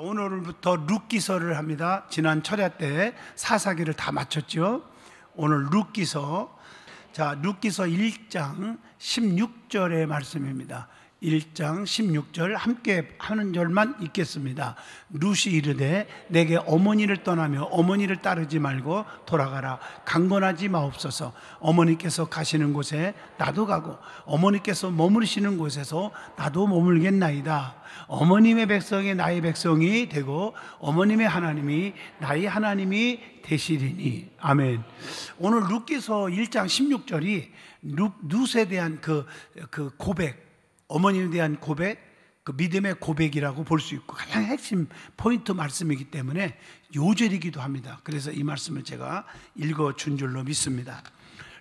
오늘부터 룻기서를 합니다. 지난 철야 때 사사기를 다 마쳤죠. 오늘 룻기서, 룻기서 1장 16절의 말씀입니다. 1장 16절 함께 하는 절만 읽겠습니다. 룻이 이르되 내게 어머니를 떠나며 어머니를 따르지 말고 돌아가라. 강건하지 마옵소서. 어머니께서 가시는 곳에 나도 가고 어머니께서 머무르시는 곳에서 나도 머물겠나이다. 어머님의 백성이 나의 백성이 되고 어머님의 하나님이 나의 하나님이 되시리니. 아멘. 오늘 룻기서 1장 16절이 룻에 대한 그 고백, 어머니에 대한 고백, 그 믿음의 고백이라고 볼 수 있고 가장 핵심 포인트 말씀이기 때문에 요절이기도 합니다. 그래서 이 말씀을 제가 읽어준 줄로 믿습니다.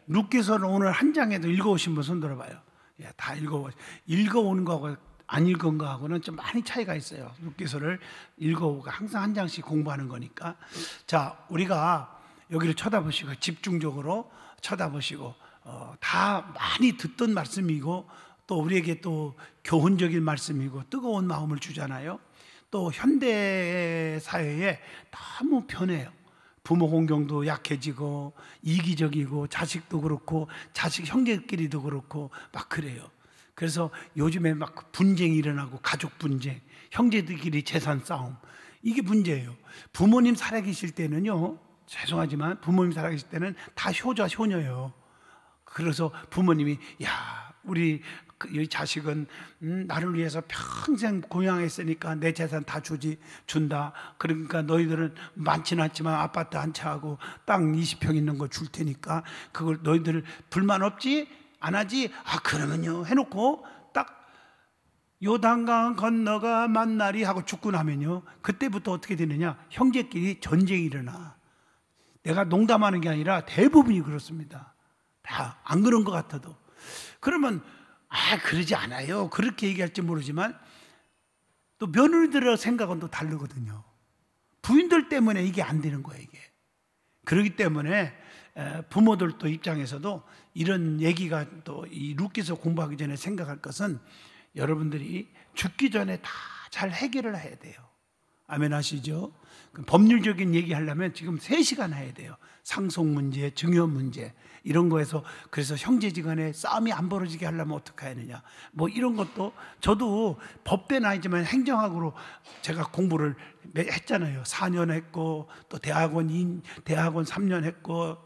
룻기서는 오늘 한 장에도 읽어오신 분 손 들어봐요. 예, 다 읽어오는 거하고 안 읽은 거하고는 좀 많이 차이가 있어요. 룻기서를 읽어오고 항상 한 장씩 공부하는 거니까. 자, 우리가 여기를 쳐다보시고 집중적으로 쳐다보시고 다 많이 듣던 말씀이고 또 우리에게 또 교훈적인 말씀이고 뜨거운 마음을 주잖아요. 또 현대 사회에 너무 편해요. 부모 공경도 약해지고 이기적이고 자식도 그렇고 자식 형제끼리도 그렇고 막 그래요. 그래서 요즘에 막 분쟁이 일어나고 가족 분쟁, 형제들끼리 재산 싸움, 이게 문제예요. 부모님 살아계실 때는요, 죄송하지만 부모님 살아계실 때는 다 효자 효녀예요. 그래서 부모님이 우리 이 자식은 나를 위해서 평생 공양했으니까 내 재산 다 준다. 그러니까 너희들은 많지는 않지만 아파트 한 채 하고 땅 20평 있는 거 줄 테니까 그걸 너희들 불만 없지? 안 하지? 그러면요 해놓고 딱 요단강 건너가 만나리 하고 죽고 나면요, 그때부터 어떻게 되느냐, 형제끼리 전쟁이 일어나. 내가 농담하는 게 아니라 대부분이 그렇습니다. 다 안 그런 것 같아도. 그러면 그러지 않아요, 그렇게 얘기할지 모르지만 또 며느리들의 생각은 또 다르거든요. 부인들 때문에 이게 안 되는 거예요, 이게. 그렇기 때문에 부모들도 입장에서도 이런 얘기가 또 이 룻기서 공부하기 전에 생각할 것은 여러분들이 죽기 전에 다 잘 해결을 해야 돼요. 아멘 하시죠? 법률적인 얘기 하려면 지금 3시간 해야 돼요. 상속 문제, 증여 문제 이런 거에서. 그래서 형제지간에 싸움이 안 벌어지게 하려면 어떻게 해야 하느냐, 뭐 이런 것도 저도 법대는 아니지만 행정학으로 제가 공부를 했잖아요. 4년 했고 또 대학원 3년 했고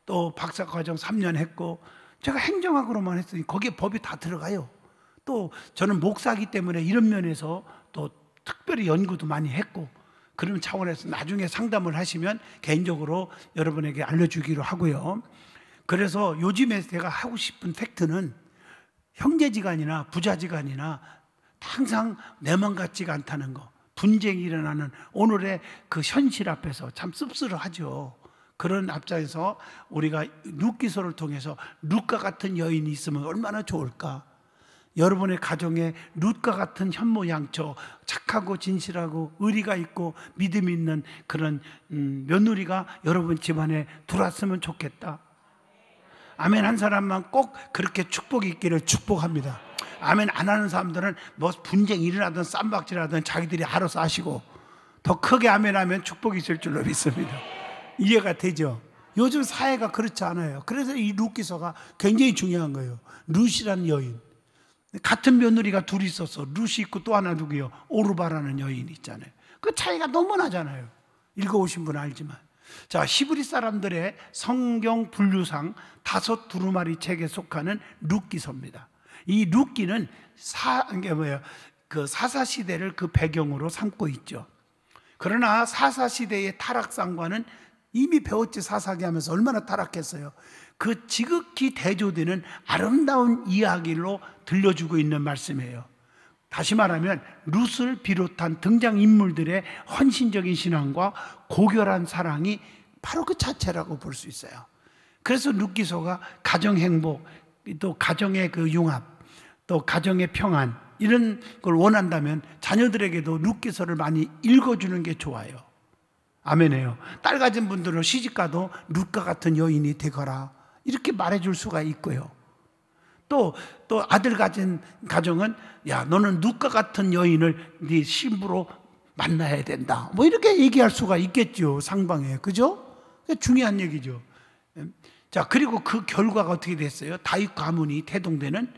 또 박사과정 3년 했고 제가 행정학으로만 했으니 거기에 법이 다 들어가요. 또 저는 목사이기 때문에 이런 면에서 또 특별히 연구도 많이 했고, 그런 차원에서 나중에 상담을 하시면 개인적으로 여러분에게 알려주기로 하고요. 그래서 요즘에 제가 하고 싶은 팩트는 형제지간이나 부자지간이나 항상 내 맘 같지가 않다는 거, 분쟁이 일어나는 오늘의 그 현실 앞에서 참 씁쓸하죠. 그런 앞장에서 우리가 룻기서를 통해서 룻과 같은 여인이 있으면 얼마나 좋을까. 여러분의 가정에 룻과 같은 현모양처 착하고 진실하고 의리가 있고 믿음이 있는 그런 며느리가 여러분 집안에 들어왔으면 좋겠다. 아멘 한 사람만 꼭 그렇게 축복이 있기를 축복합니다. 아멘 안 하는 사람들은 뭐 분쟁이 일어나든 쌈박질하든 자기들이 알아서 하시고, 더 크게 아멘 하면 축복이 있을 줄로 믿습니다. 이해가 되죠? 요즘 사회가 그렇지 않아요. 그래서 이 룻기서가 굉장히 중요한 거예요. 룻이라는 여인, 같은 며느리가 둘이 있어서 룻이 있고 또 하나 누구요? 오르바라는 여인이 있잖아요. 그 차이가 너무 나잖아요. 읽어오신 분은 알지만. 자, 히브리 사람들의 성경 분류상 5 두루마리 책에 속하는 룻기서입니다. 이 룻기는 그 사사 시대를 그 배경으로 삼고 있죠. 그러나 사사 시대의 타락상과는 이미 배웠지. 사사기 하면서 얼마나 타락했어요. 그 지극히 대조되는 아름다운 이야기로 들려주고 있는 말씀이에요. 다시 말하면 룻을 비롯한 등장인물들의 헌신적인 신앙과 고결한 사랑이 바로 그 자체라고 볼 수 있어요. 그래서 룻기서가 가정 행복, 또 가정의 그 융합, 또 가정의 평안, 이런 걸 원한다면 자녀들에게도 룻기서를 많이 읽어주는 게 좋아요. 아멘해요. 딸 가진 분들은 시집가도 룻과 같은 여인이 되거라 이렇게 말해줄 수가 있고요. 또 아들 가진 가정은 너는 룻과 같은 여인을 네 신부로 만나야 된다. 뭐 이렇게 얘기할 수가 있겠죠. 상방에. 그죠? 중요한 얘기죠. 자, 그리고 그 결과가 어떻게 됐어요? 다윗 가문이 태동되는,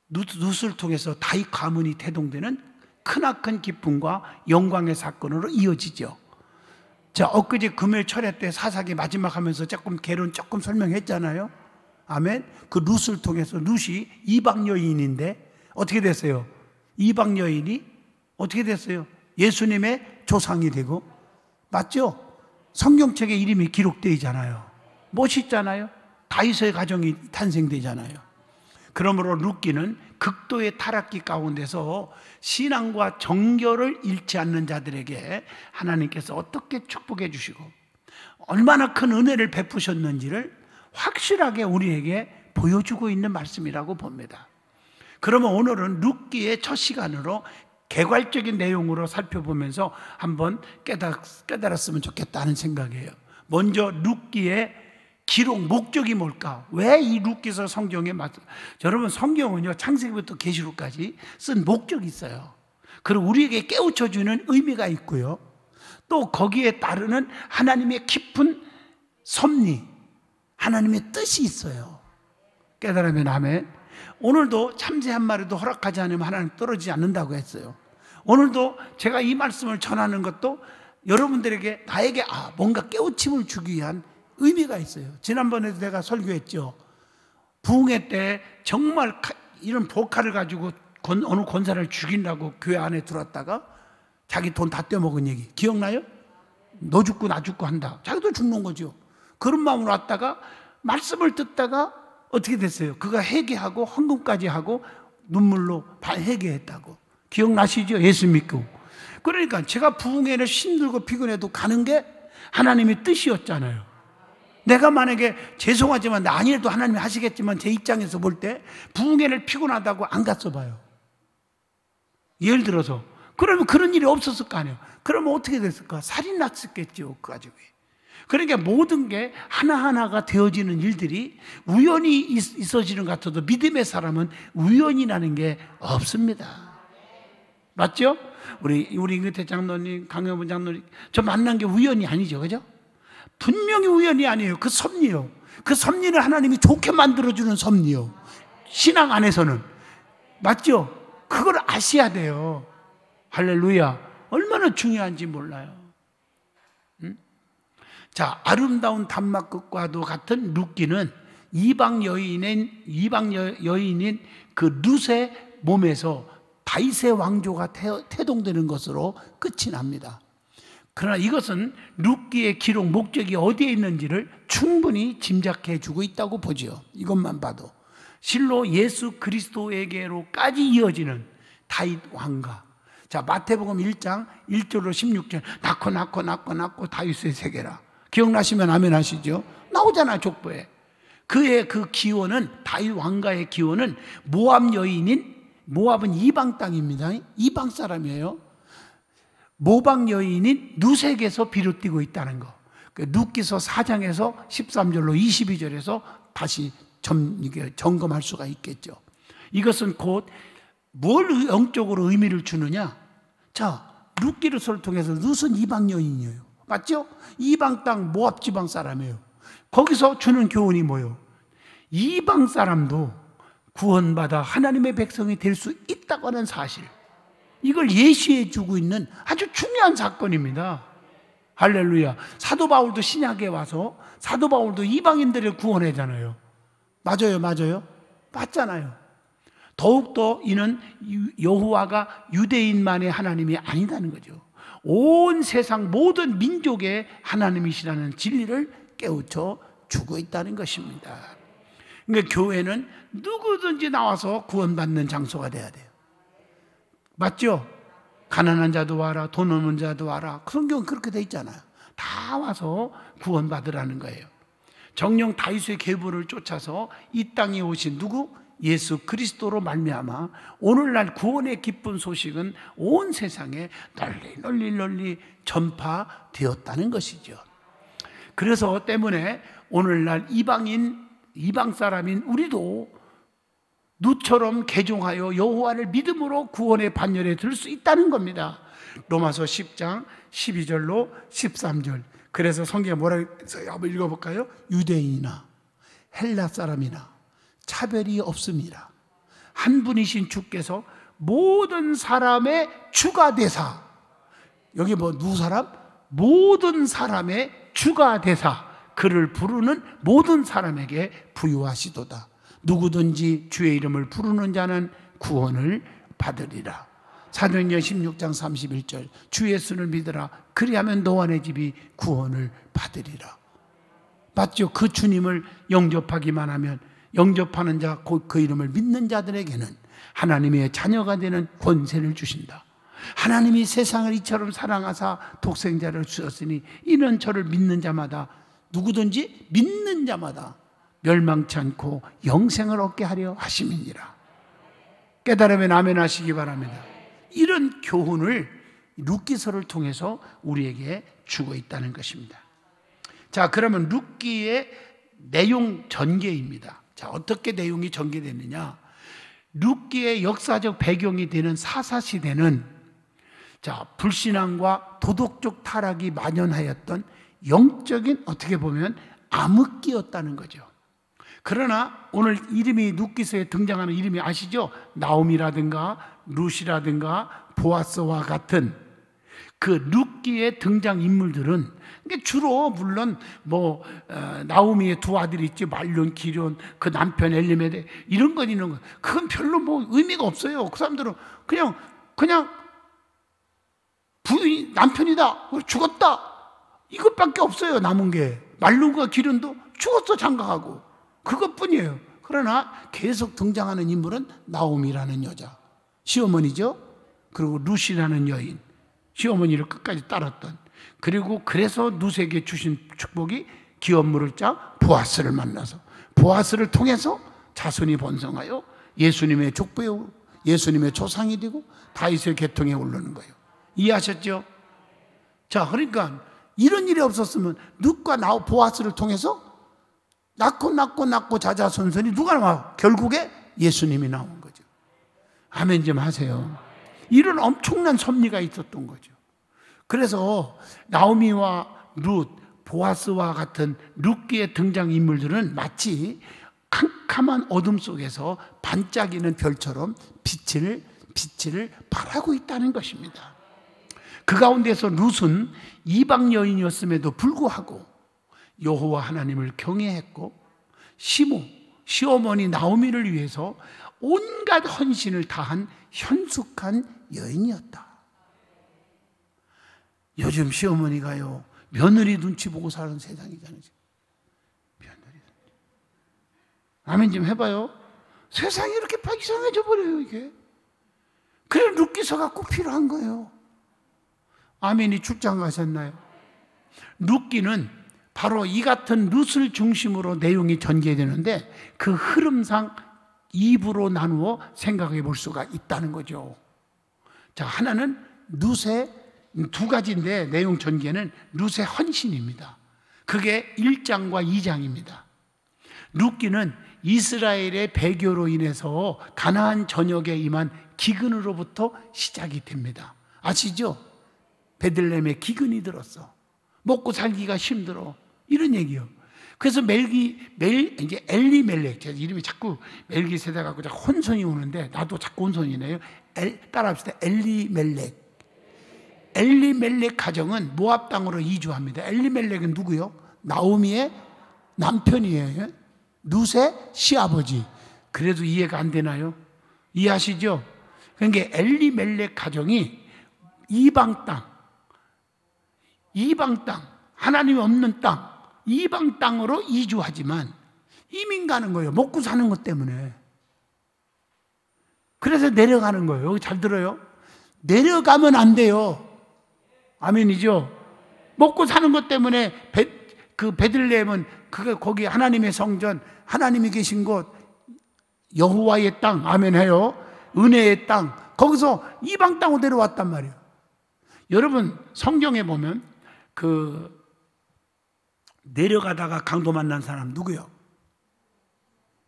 룻을 통해서 다윗 가문이 태동되는 크나큰 기쁨과 영광의 사건으로 이어지죠. 자, 엊그제 금요일 철야 때 사사기 마지막 하면서 조금 개론 조금 설명했잖아요. 아멘. 그 룻을 통해서, 룻이 이방 여인인데 어떻게 됐어요? 이방 여인이 어떻게 됐어요? 예수님의 조상이 되고, 맞죠? 성경책에 이름이 기록되어 있잖아요. 멋있잖아요. 다윗의 가정이 탄생되잖아요. 그러므로 룻기는 극도의 타락기 가운데서 신앙과 정결을 잃지 않는 자들에게 하나님께서 어떻게 축복해 주시고 얼마나 큰 은혜를 베푸셨는지를 확실하게 우리에게 보여주고 있는 말씀이라고 봅니다. 그러면 오늘은 룻기의 첫 시간으로 개괄적인 내용으로 살펴보면서 한번 깨달았으면 좋겠다는 생각이에요. 먼저 룻기의 기록 목적이 뭘까? 왜 이 룻기서 성경에 여러분, 성경은요 창세기부터 계시록까지 쓴 목적이 있어요. 그리고 우리에게 깨우쳐주는 의미가 있고요, 또 거기에 따르는 하나님의 깊은 섭리, 하나님의 뜻이 있어요. 깨달으면 아멘. 오늘도 참새 한 마리도 허락하지 않으면 하나님 떨어지지 않는다고 했어요. 오늘도 제가 이 말씀을 전하는 것도 여러분들에게, 나에게 뭔가 깨우침을 주기 위한 의미가 있어요. 지난번에도 내가 설교했죠. 부흥회 때 정말 이런 보칼을 가지고 어느 권사를 죽인다고 교회 안에 들어왔다가 자기 돈 다 떼먹은 얘기 기억나요? 너 죽고 나 죽고 한다. 자기도 죽는 거죠. 그런 마음으로 왔다가 말씀을 듣다가 어떻게 됐어요? 그가 회개하고 헌금까지 하고 눈물로 회개했다고. 기억나시죠? 예수 믿고. 그러니까 제가 부흥회를 힘들고 피곤해도 가는 게 하나님의 뜻이었잖아요. 내가 만약에 죄송하지만 아니래도 하나님이 하시겠지만 제 입장에서 볼 때 부흥회를 피곤하다고 안 갔어 봐요. 예를 들어서 그러면 그런 일이 없었을 거 아니에요. 그러면 어떻게 됐을까? 살이 났었겠죠, 그 가족이. 그러니까 모든 게 하나하나가 되어지는 일들이 우연히 있어지는 것 같아도 믿음의 사람은 우연이라는 게 없습니다. 맞죠? 우리 임근태 장로님, 강영분 장로님, 저 만난 게 우연이 아니죠, 그죠? 분명히 우연이 아니에요. 그 섭리요. 그 섭리를 하나님이 좋게 만들어주는 섭리요. 신앙 안에서는. 맞죠? 그걸 아셔야 돼요. 할렐루야. 얼마나 중요한지 몰라요. 자, 아름다운 단막극과도 같은 룻기는 이방 여인인 그 룻의 몸에서 다윗의 왕조가 태동되는 것으로 끝이 납니다. 그러나 이것은 룻기의 기록 목적이 어디에 있는지를 충분히 짐작해 주고 있다고 보죠. 이것만 봐도 실로 예수 그리스도에게로까지 이어지는 다윗 왕가. 자, 마태복음 1장 1절로 16절 낳고 다윗의 세계라. 기억나시면 아멘 하시죠? 나오잖아요, 족보에. 그의 그 기원은, 다윗 왕가의 기원은 모압 여인인, 모압은 이방 땅입니다. 이방 사람이에요. 모방 여인인 룻에게서 비롯되고 있다는 거. 룻기서 4장에서 13절로 22절에서 다시 점검할 수가 있겠죠. 이것은 곧 뭘 영적으로 의미를 주느냐? 자, 룻기를 통해서 룻은 이방 여인이에요. 맞죠? 이방 땅 모압 지방 사람이에요. 거기서 주는 교훈이 뭐예요? 이방 사람도 구원받아 하나님의 백성이 될 수 있다고 하는 사실, 이걸 예시해 주고 있는 아주 중요한 사건입니다. 할렐루야. 사도 바울도 신약에 와서 사도 바울도 이방인들을 구원하잖아요. 맞아요, 맞아요? 맞잖아요. 더욱더 이는 여호와가 유대인만의 하나님이 아니다는 거죠. 온 세상 모든 민족의 하나님이시라는 진리를 깨우쳐 주고 있다는 것입니다. 그러니까 교회는 누구든지 나와서 구원받는 장소가 돼야 돼요. 맞죠? 가난한 자도 와라, 돈 없는 자도 와라. 성경은 그렇게 돼 있잖아요. 다 와서 구원받으라는 거예요. 정령 다윗의 계보를 쫓아서 이 땅에 오신 누구? 예수 그리스도로 말미암아 오늘날 구원의 기쁜 소식은 온 세상에 널리 전파되었다는 것이죠. 그래서 때문에 오늘날 이방 사람인 우리도 룻처럼 개종하여 여호와를 믿음으로 구원의 반열에 들 수 있다는 겁니다. 로마서 10장 12절로 13절. 그래서 성경에 뭐라고 했어요? 한번 읽어볼까요? 유대인이나 헬라 사람이나 차별이 없습니다. 한 분이신 주께서 모든 사람의 주가 되사, 여기 뭐 누구 사람? 모든 사람의 주가 되사 그를 부르는 모든 사람에게 부유하시도다. 누구든지 주의 이름을 부르는 자는 구원을 받으리라. 사도행전 16장 31절. 주 예수를 믿으라. 그리하면 너와 내 집이 구원을 받으리라. 맞죠? 그 주님을 영접하기만 하면, 영접하는 자, 곧 그 이름을 믿는 자들에게는 하나님의 자녀가 되는 권세를 주신다. 하나님이 세상을 이처럼 사랑하사 독생자를 주셨으니 이는 저를 믿는 자마다, 누구든지 믿는 자마다 멸망치 않고 영생을 얻게 하려 하심이니라. 깨달으면 아멘 하시기 바랍니다. 이런 교훈을 룻기서를 통해서 우리에게 주고 있다는 것입니다. 자, 그러면 룻기의 내용 전개입니다. 자, 어떻게 내용이 전개됐느냐? 룻기의 역사적 배경이 되는 사사시대는, 자, 불신앙과 도덕적 타락이 만연하였던 영적인, 어떻게 보면 암흑기였다는 거죠. 그러나 오늘 이름이 룻기서에 등장하는 이름이 아시죠? 나옴이라든가 룻이라든가 보아스와 같은 그 룻기의 등장 인물들은 주로 물론 뭐 나오미의 두 아들이 있지, 말론, 기련, 그 남편 엘리멜렉, 이런 건 있는 거. 그건 별로 뭐 의미가 없어요. 그 사람들은 그냥 부인 남편이다, 죽었다, 이것밖에 없어요. 남은 게 말론과 기련도 죽었어, 장가가고. 그것뿐이에요. 그러나 계속 등장하는 인물은 나옴이라는 여자, 시어머니죠. 그리고 룻이라는 여인, 시어머니를 끝까지 따랐던, 그리고 그래서 룻에게 주신 축복이 기업 물을 자 보아스를 만나서, 보아스를 통해서 자손이 번성하여 예수님의 족보에, 예수님의 조상이 되고 다윗의 계통에 오르는 거예요. 이해하셨죠? 자, 그러니까 이런 일이 없었으면 룻과 보아스를 통해서 낳고 자자손손이 누가 나와? 결국에 예수님이 나온 거죠. 아멘 좀 하세요. 이런 엄청난 섭리가 있었던 거죠. 그래서 나오미와 룻, 보아스와 같은 룻기의 등장인물들은 마치 캄캄한 어둠 속에서 반짝이는 별처럼 빛을 발하고 있다는 것입니다. 그 가운데서 룻은 이방 여인이었음에도 불구하고 여호와 하나님을 경외했고, 시어머니 나오미를 위해서 온갖 헌신을 다한 현숙한 여인이었다. 요즘 시어머니가요, 며느리 눈치 보고 사는 세상이잖아요. 며느리. 아멘 좀 해봐요. 세상이 이렇게 이상해져 버려요, 이게. 그래, 룻기서가 꼭 필요한 거예요. 아멘이 출장 가셨나요? 룻기는 바로 이 같은 룻을 중심으로 내용이 전개되는데, 그 흐름상 2부로 나누어 생각해 볼 수가 있다는 거죠. 자, 하나는 룻의 두 가지인데, 내용 전개는 룻의 헌신입니다. 그게 1장과 2장입니다. 룻기는 이스라엘의 배교로 인해서 가나안 전역에 임한 기근으로부터 시작이 됩니다. 아시죠? 베들레헴에 기근이 들었어. 먹고 살기가 힘들어. 이런 얘기요. 그래서 이제 엘리멜렉, 제 이름이 자꾸 멜기세덱 갖고 자꾸 혼선이 오는데, 나도 자꾸 혼선이네요. 따라합시다. 엘리멜렉 가정은 모압 땅으로 이주합니다. 엘리멜렉은 누구요? 나오미의 남편이에요. 룻의 시아버지. 그래도 이해가 안 되나요? 이해하시죠? 그러니까 엘리멜렉 가정이 이방 땅, 하나님이 없는 땅, 이방 땅으로 이주하지만 이민 가는 거예요. 먹고 사는 것 때문에. 그래서 내려가는 거예요. 잘 들어요? 내려가면 안 돼요. 아멘이죠? 먹고 사는 것 때문에 베들레헴은 거기 하나님의 성전, 하나님이 계신 곳, 여호와의 땅, 아멘 해요. 은혜의 땅, 거기서 이방 땅으로 내려왔단 말이에요. 여러분, 성경에 보면 내려가다가 강도 만난 사람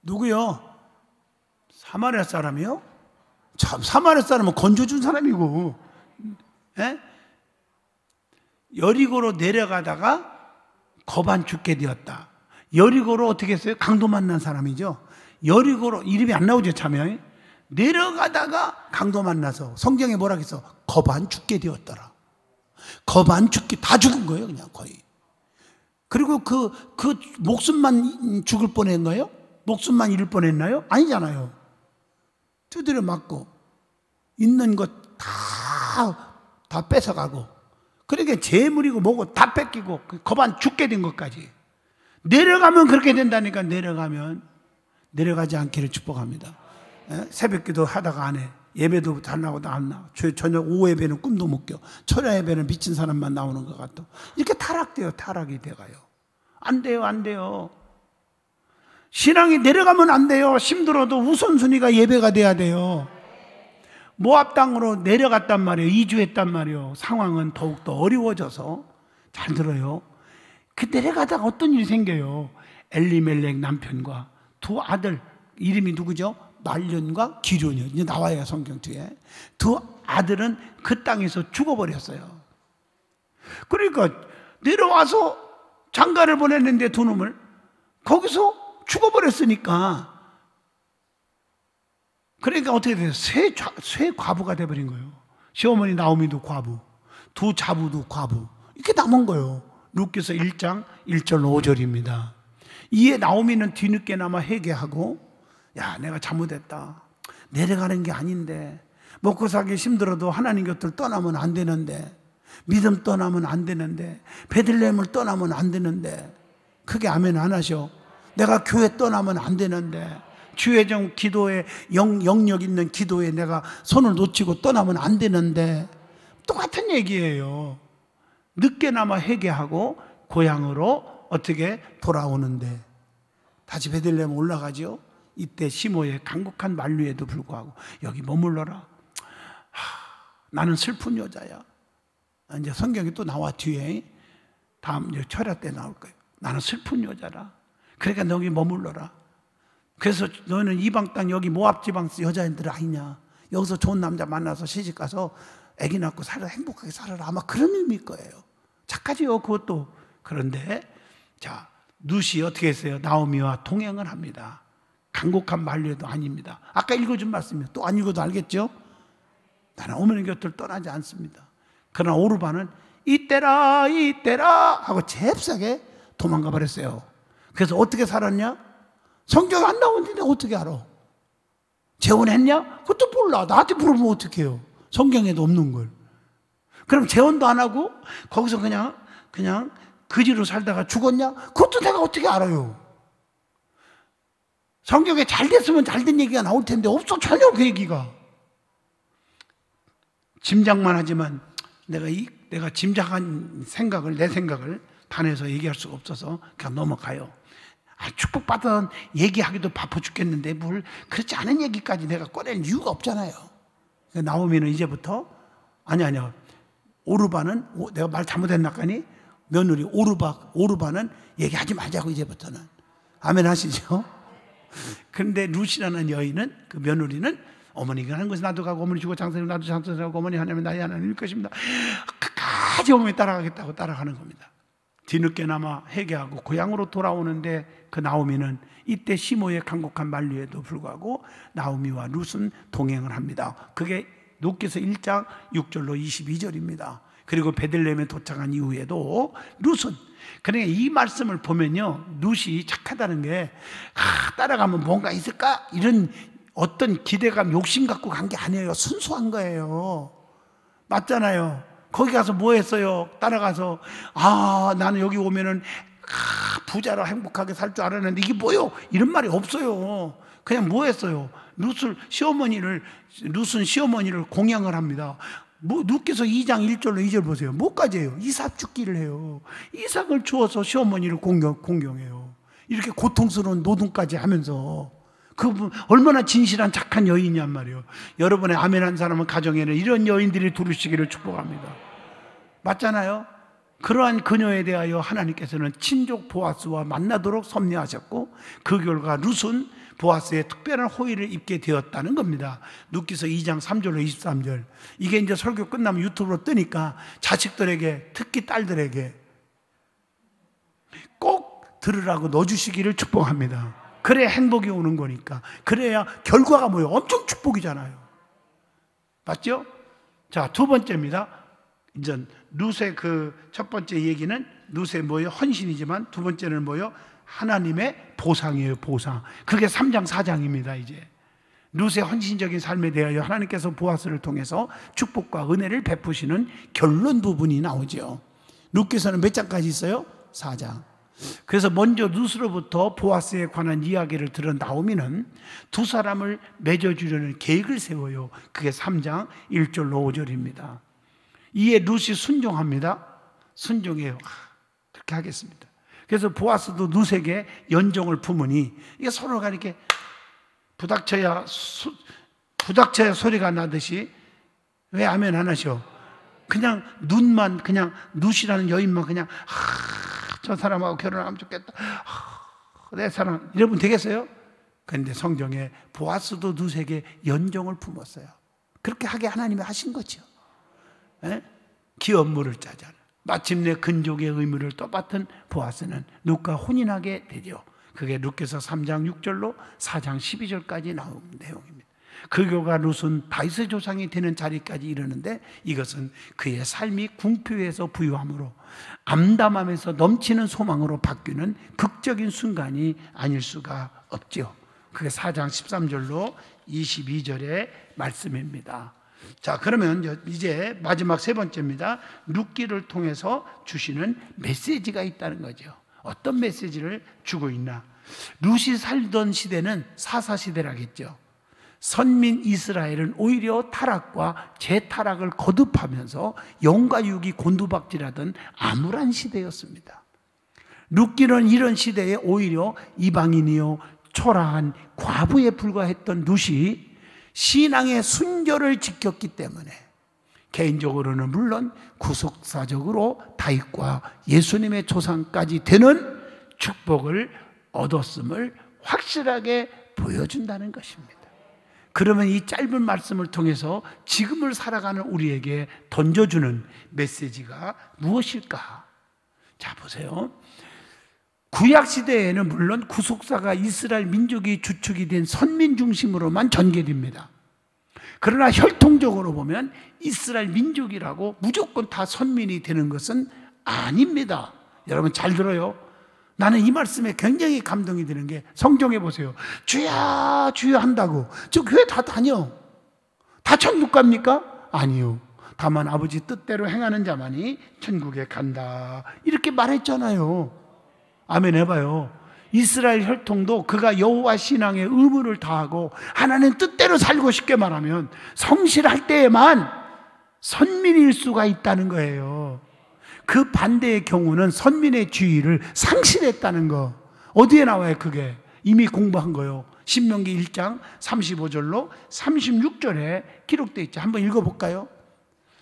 누구요? 사마리아 사람이요? 참, 사마리아 사람은 건져준 사람이고, 예? 여리고로 내려가다가 거반 죽게 되었다. 여리고로 어떻게 했어요? 강도 만난 사람이죠. 여리고로 이름이 안 나오죠, 참여. 내려가다가 강도 만나서 성경에 뭐라고 했어? 거반 죽게 되었더라. 거반 죽게 다 죽은 거예요, 그냥 거의. 그리고 그 목숨만 죽을 뻔한 거예요? 목숨만 잃을 뻔했나요? 아니잖아요. 두드려 맞고 있는 것 다 뺏어가고, 그러니까 재물이고 뭐고 다 뺏기고 거반 죽게 된 것까지. 내려가면 그렇게 된다니까. 내려가지 않기를 축복합니다. 새벽기도 하다가 안 해. 예배도 잘 나오다 안 나와. 저녁 오후 예배는 꿈도 못 껴. 철야 예배는 미친 사람만 나오는 것 같아. 이렇게 타락이 돼가요. 안 돼요. 신앙이 내려가면 안 돼요. 힘들어도 우선순위가 예배가 돼야 돼요. 모압 땅으로 내려갔단 말이에요. 이주했단 말이에요. 상황은 더욱더 어려워져서. 잘 들어요. 그 내려가다가 어떤 일이 생겨요. 엘리멜렉 남편과 두 아들, 이름이 누구죠? 말륜과 기륜이요. 이제 나와요, 성경 뒤에. 두 아들은 그 땅에서 죽어버렸어요. 그러니까 내려와서 장가를 보냈는데 두 놈을 거기서 죽어버렸으니까, 그러니까 어떻게 돼요? 새 과부가 돼버린 거예요. 시어머니 나오미도 과부, 두 자부도 과부, 이렇게 남은 거예요. 룻기서 1장 1절 5절입니다. 이에 나오미는 뒤늦게나마 회개하고, 야, 내가 잘못했다. 내려가는 게 아닌데, 먹고 살기 힘들어도 하나님 곁을 떠나면 안 되는데, 믿음 떠나면 안 되는데, 베들레헴을 떠나면 안 되는데, 크게 아멘 안 하셔. 내가 교회 떠나면 안 되는데, 주의정 기도에 영역 있는 기도에 내가 손을 놓치고 떠나면 안 되는데, 똑같은 얘기예요. 늦게나마 회개하고 고향으로 어떻게 돌아오는데 다시 베들레헴 올라가죠. 이때 시모의 간곡한 만류에도 불구하고 여기 머물러라. 나는 슬픈 여자야. 이제 성경이 또 나와 뒤에 다음 이제 철야 때 나올 거예요. 나는 슬픈 여자라. 그러니까 너 여기 머물러라. 그래서 너는 이방 땅 여기 모압 지방 여자애들 아니냐. 여기서 좋은 남자 만나서 시집 가서 아기 낳고 살아 행복하게 살아라. 아마 그런 의미일 거예요. 착하지요, 그것도. 그런데 자, 룻이 어떻게 했어요? 나오미와 동행을 합니다. 간곡한 만류에도 아닙니다. 아까 읽어준 말씀이에요. 또 안 읽어도 알겠죠? 나는 어머니 곁을 떠나지 않습니다. 그러나 오르바는 이때라 하고 잽싸게 도망가 버렸어요. 그래서 어떻게 살았냐? 성경 안 나오는데 내가 어떻게 알아? 재혼했냐? 그것도 몰라. 나한테 물어보면 어떡해요? 성경에도 없는 걸. 그럼 재혼도 안 하고 거기서 그냥 그지로 살다가 죽었냐? 그것도 내가 어떻게 알아요? 성경에 잘 됐으면 잘 된 얘기가 나올 텐데 없어, 전혀 그 얘기가. 짐작만 하지만 내가 짐작한 내 생각을 단해서 얘기할 수가 없어서 그냥 넘어가요. 축복받은 얘기하기도 바빠 죽겠는데 뭘 그렇지 않은 얘기까지 내가 꺼낼 이유가 없잖아요. 나오미는 이제부터 아니야. 오르바는 내가 말 잘못했나까니 며느리 오르바는 얘기하지 말자고 이제부터는. 아멘 하시죠? 그런데 룻이라는 여인은, 그 며느리는 어머니가 하는 것을 나도 가고 어머니 주고 장사를 나도 장사를 하고 어머니 하나님 나의 하나님일 것입니다. 끝까지 어머니 따라가겠다고 따라가는 겁니다. 뒤늦게나마 회개하고 고향으로 돌아오는데 그 나오미는 이때 시모의 간곡한 만류에도 불구하고 나오미와 룻은 동행을 합니다. 그게 룻기서 1장 6절로 22절입니다. 그리고 베들레헴에 도착한 이후에도 룻은, 그러니까 이 말씀을 보면요, 룻이 착하다는 게 따라가면 뭔가 있을까? 이런 어떤 기대감, 욕심 갖고 간 게 아니에요. 순수한 거예요. 맞잖아요. 거기 가서 뭐 했어요? 따라가서 나는 여기 오면은 부자로 행복하게 살 줄 알았는데 이게 뭐요? 이런 말이 없어요. 그냥 뭐 했어요? 룻은 시어머니를 공양을 합니다. 룻기서 2장 1절로 2절 보세요. 뭐까지 해요? 이삭 죽기를 해요. 이삭을 주어서 시어머니를 공경해요. 이렇게 고통스러운 노동까지 하면서 그분 얼마나 진실한 착한 여인이냔 말이에요. 여러분의 아멘한 사람은 가정에는 이런 여인들이 두르시기를 축복합니다. 맞잖아요. 그러한 그녀에 대하여 하나님께서는 친족 보아스와 만나도록 섭리하셨고 그 결과 룻은 보아스의 특별한 호의를 입게 되었다는 겁니다. 룻기서 2장 3절로 23절. 이게 이제 설교 끝나면 유튜브로 뜨니까 자식들에게, 특히 딸들에게 꼭 들으라고 넣어주시기를 축복합니다. 그래야 행복이 오는 거니까. 그래야 결과가 뭐예요? 엄청 축복이잖아요. 맞죠? 자, 두 번째입니다. 이제 룻의 그 첫 번째 얘기는 룻의 뭐예요? 헌신이지만 두 번째는 뭐예요? 하나님의 보상이에요. 보상. 그게 3장 4장입니다. 이제 룻의 헌신적인 삶에 대하여 하나님께서 보아스를 통해서 축복과 은혜를 베푸시는 결론 부분이 나오죠. 룻기서는 몇 장까지 있어요? 4장. 그래서 먼저 룻으로부터 보아스에 관한 이야기를 들은 나오미는 두 사람을 맺어주려는 계획을 세워요. 그게 3장 1절로 5절입니다. 이에 룻이 순종합니다. 순종해요. 그렇게 하겠습니다. 그래서 보아스도 룻에게 연정을 품으니 이게 서로가 이렇게 부닥쳐야 소리가 나듯이, 왜 아멘 안 하셔? 그냥 눈만, 그냥 룻이라는 여인만 그냥 저 사람하고 결혼하면 좋겠다, 내 사랑, 이러면 되겠어요? 그런데 성경에 보아스도 룻에게 연정을 품었어요. 그렇게 하게 하나님이 하신 거죠. 기업물을 짜잖아. 마침내 근족의 의무를 떠맡은 보아스는 룻과 혼인하게 되죠. 그게 룻기서 3장 6절로 4장 12절까지 나온 내용입니다. 그 결과 룻은 다윗의 조상이 되는 자리까지 이르는데, 이것은 그의 삶이 궁핍에서 부유함으로, 암담함에서 넘치는 소망으로 바뀌는 극적인 순간이 아닐 수가 없죠. 그게 4장 13절로 22절의 말씀입니다. 자, 그러면 이제 마지막 세 번째입니다. 룻기를 통해서 주시는 메시지가 있다는 거죠. 어떤 메시지를 주고 있나? 룻이 살던 시대는 사사시대라겠죠. 선민 이스라엘은 오히려 타락과 재타락을 거듭하면서 영과 육이 곤두박질하던 암울한 시대였습니다. 룻기는 이런 시대에 오히려 이방인이요 초라한 과부에 불과했던 룻이 신앙의 순결을 지켰기 때문에 개인적으로는 물론 구속사적으로 다윗과 예수님의 조상까지 되는 축복을 얻었음을 확실하게 보여준다는 것입니다. 그러면 이 짧은 말씀을 통해서 지금을 살아가는 우리에게 던져주는 메시지가 무엇일까? 자, 보세요. 구약시대에는 물론 구속사가 이스라엘 민족이 주축이 된 선민 중심으로만 전개됩니다. 그러나 혈통적으로 보면 이스라엘 민족이라고 무조건 다 선민이 되는 것은 아닙니다. 여러분 잘 들어요. 나는 이 말씀에 굉장히 감동이 드는 게, 성경에 보세요. 주야 주야 한다고 저 교회 다 다녀. 다 천국 갑니까? 아니요. 다만 아버지 뜻대로 행하는 자만이 천국에 간다, 이렇게 말했잖아요. 아멘 해봐요. 이스라엘 혈통도 그가 여호와 신앙의 의무를 다하고 하나님 뜻대로 살고, 쉽게 말하면 성실할 때에만 선민일 수가 있다는 거예요. 그 반대의 경우는 선민의 지위를 상실했다는 거. 어디에 나와요? 그게 이미 공부한 거예요. 신명기 1장 35절로 36절에 기록되어 있죠. 한번 읽어볼까요?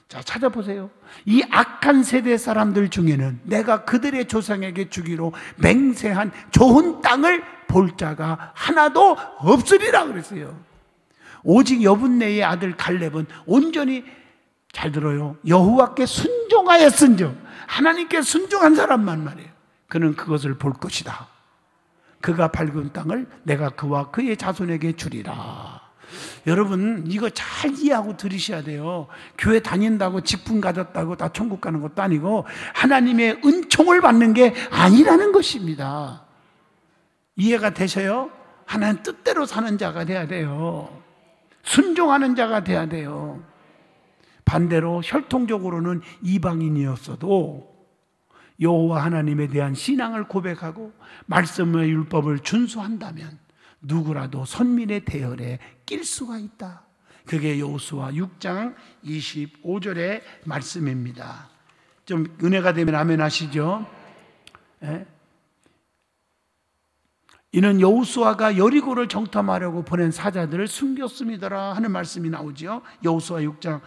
자, 찾아보세요. 이 악한 세대 사람들 중에는 내가 그들의 조상에게 주기로 맹세한 좋은 땅을 볼 자가 하나도 없으리라 그랬어요. 오직 여분네의 아들 갈렙은 온전히, 잘 들어요, 여호와께 순종하였은즉, 하나님께 순종한 사람만 말이에요. 그는 그것을 볼 것이다. 그가 밟은 땅을 내가 그와 그의 자손에게 주리라. 여러분 이거 잘 이해하고 들으셔야 돼요. 교회 다닌다고 직분 가졌다고 다 천국 가는 것도 아니고 하나님의 은총을 받는 게 아니라는 것입니다. 이해가 되셔요? 하나님 뜻대로 사는 자가 돼야 돼요. 순종하는 자가 돼야 돼요. 반대로 혈통적으로는 이방인이었어도 여호와 하나님에 대한 신앙을 고백하고 말씀의 율법을 준수한다면 누구라도 선민의 대열에 낄 수가 있다. 그게 여호수아 6장 25절의 말씀입니다. 좀 은혜가 되면 아멘 하시죠. 예? 이는 여호수아가 여리고를 정탐하려고 보낸 사자들을 숨겼음이더라 하는 말씀이 나오죠. 여호수아 6장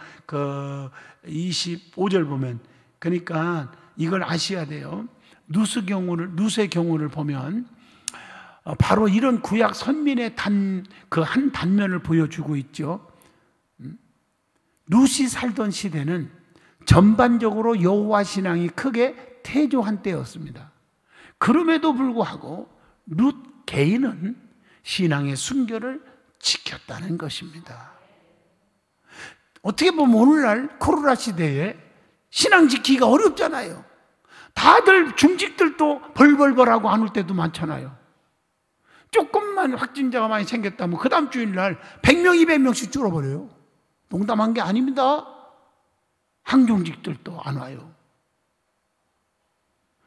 25절 보면, 그러니까 이걸 아셔야 돼요. 룻의 경우를 보면 바로 이런 구약 선민의 그 한 단면을 보여주고 있죠. 룻이 살던 시대는 전반적으로 여호와 신앙이 크게 태조한 때였습니다. 그럼에도 불구하고 룻 개인은 신앙의 순결을 지켰다는 것입니다. 어떻게 보면 오늘날 코로나 시대에 신앙 지키기가 어렵잖아요. 다들 중직들도 벌벌벌하고 안 올 때도 많잖아요. 조금만 확진자가 많이 생겼다면 그 다음 주일날 100명, 200명씩 줄어버려요. 농담한 게 아닙니다. 항종직들도 안 와요.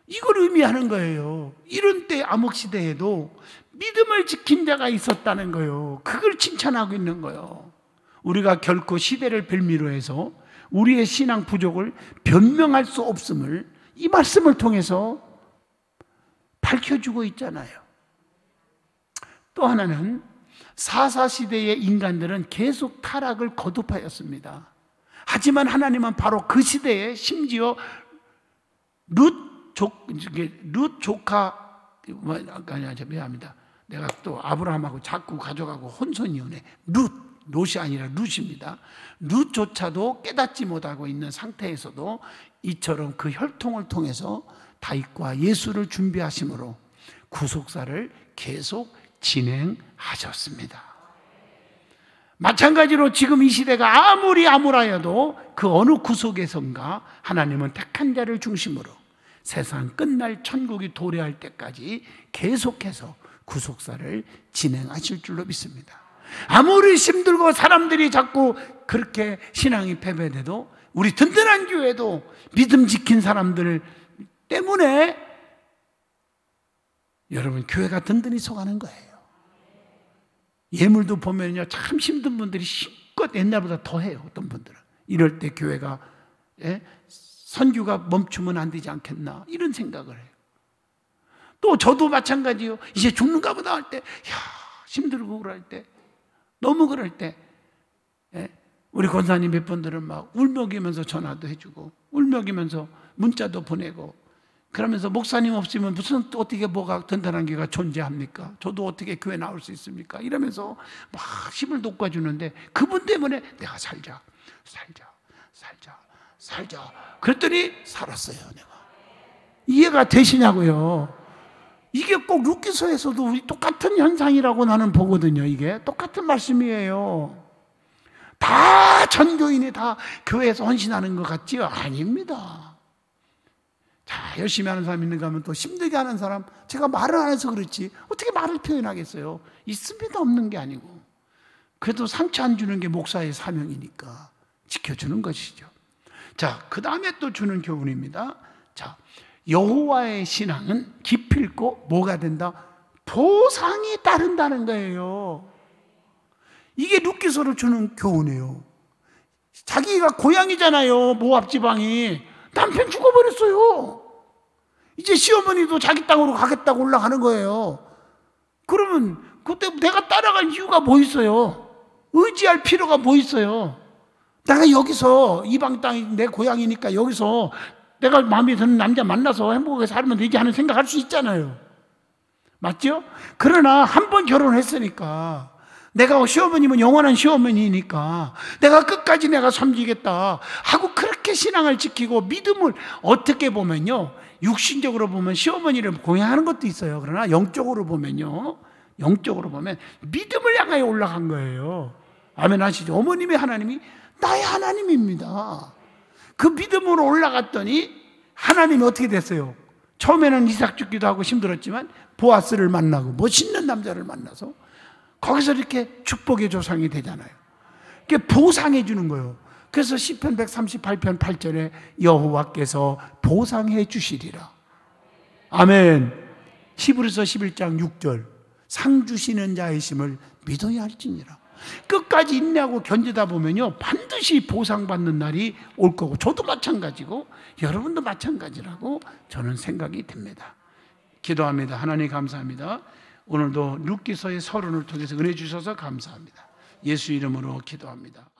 이걸 의미하는 거예요. 이런 때 암흑시대에도 믿음을 지킨 자가 있었다는 거예요. 그걸 칭찬하고 있는 거예요. 우리가 결코 시대를 별미로 해서 우리의 신앙 부족을 변명할 수 없음을 이 말씀을 통해서 밝혀주고 있잖아요. 또 하나는 사사시대의 인간들은 계속 타락을 거듭하였습니다. 하지만 하나님은 바로 그 시대에 심지어 룻 조카, 미안합니다. 내가 또 아브라함하고 자꾸 가져가고 혼선이 오네. 롯이 아니라 룻입니다. 룻조차도 깨닫지 못하고 있는 상태에서도 이처럼 그 혈통을 통해서 다윗과 예수를 준비하심으로 구속사를 계속 진행하셨습니다. 마찬가지로 지금 이 시대가 아무리 암울하여도 그 어느 구속에선가 하나님은 택한 자를 중심으로 세상 끝날 천국이 도래할 때까지 계속해서 구속사를 진행하실 줄로 믿습니다. 아무리 힘들고 사람들이 자꾸 그렇게 신앙이 패배돼도 우리 든든한 교회도 믿음 지킨 사람들 때문에 여러분 교회가 든든히 서가는 거예요. 예물도 보면요 참 힘든 분들이 힘껏 옛날보다 더 해요. 어떤 분들은 이럴 때 교회가 선교가 멈추면 안 되지 않겠나 이런 생각을 해요. 또 저도 마찬가지요. 이제 죽는가 보다 할 때 힘들고 그럴 때 너무 그럴 때 우리 권사님 몇 분들은 막 울먹이면서 전화도 해주고 울먹이면서 문자도 보내고 그러면서 목사님 없으면 무슨 어떻게 뭐가 든든한 교회가 존재합니까? 저도 어떻게 교회 나올 수 있습니까? 이러면서 막 힘을 돋궈주는데 그분 때문에 내가 살자 그랬더니 살았어요. 내가 이해가 되시냐고요. 이게 꼭 룻기서에서도 우리 똑같은 현상이라고 나는 보거든요. 이게 똑같은 말씀이에요. 다 전교인이 다 교회에서 헌신하는 것 같지요? 아닙니다. 자, 열심히 하는 사람 있는가 하면 또 힘들게 하는 사람, 제가 말을 안 해서 그렇지 어떻게 말을 표현하겠어요? 있습니다. 없는 게 아니고. 그래도 상처 안 주는 게 목사의 사명이니까 지켜주는 것이죠. 자, 그 다음에 또 주는 교훈입니다. 자, 여호와의 신앙은 기필코 뭐가 된다? 보상이 따른다는 거예요. 이게 룻기서를 주는 교훈이에요. 자기가 고향이잖아요. 모압 지방이. 남편 죽어버렸어요. 이제 시어머니도 자기 땅으로 가겠다고 올라가는 거예요. 그러면 그때 내가 따라갈 이유가 뭐 있어요? 의지할 필요가 뭐 있어요? 내가 여기서 이방 땅이 내 고향이니까 여기서 내가 마음에 드는 남자 만나서 행복하게 살면 되지 하는 생각할 수 있잖아요. 맞죠? 그러나 한 번 결혼했으니까 내가 시어머니면 영원한 시어머니니까 내가 끝까지 내가 섬기겠다 하고 그렇게 신앙을 지키고 믿음을 어떻게 보면요 육신적으로 보면 시어머니를 공양하는 것도 있어요. 그러나 영적으로 보면요 영적으로 보면 믿음을 향하여 올라간 거예요. 아멘 하시죠? 어머님의 하나님이 나의 하나님입니다. 그 믿음으로 올라갔더니 하나님이 어떻게 됐어요? 처음에는 이삭 죽기도 하고 힘들었지만 보아스를 만나고 멋있는 남자를 만나서 거기서 이렇게 축복의 조상이 되잖아요. 그게 보상해 주는 거예요. 그래서 시편 138편 8절에 여호와께서 보상해 주시리라. 아멘. 히브리서 11장 6절 상 주시는 자이심을 믿어야 할지니라. 끝까지 인내하고 견디다 보면요 반드시 보상받는 날이 올 거고 저도 마찬가지고 여러분도 마찬가지라고 저는 생각이 듭니다. 기도합니다. 하나님 감사합니다. 오늘도 룻기서의 서론을 통해서 은혜 주셔서 감사합니다. 예수 이름으로 기도합니다.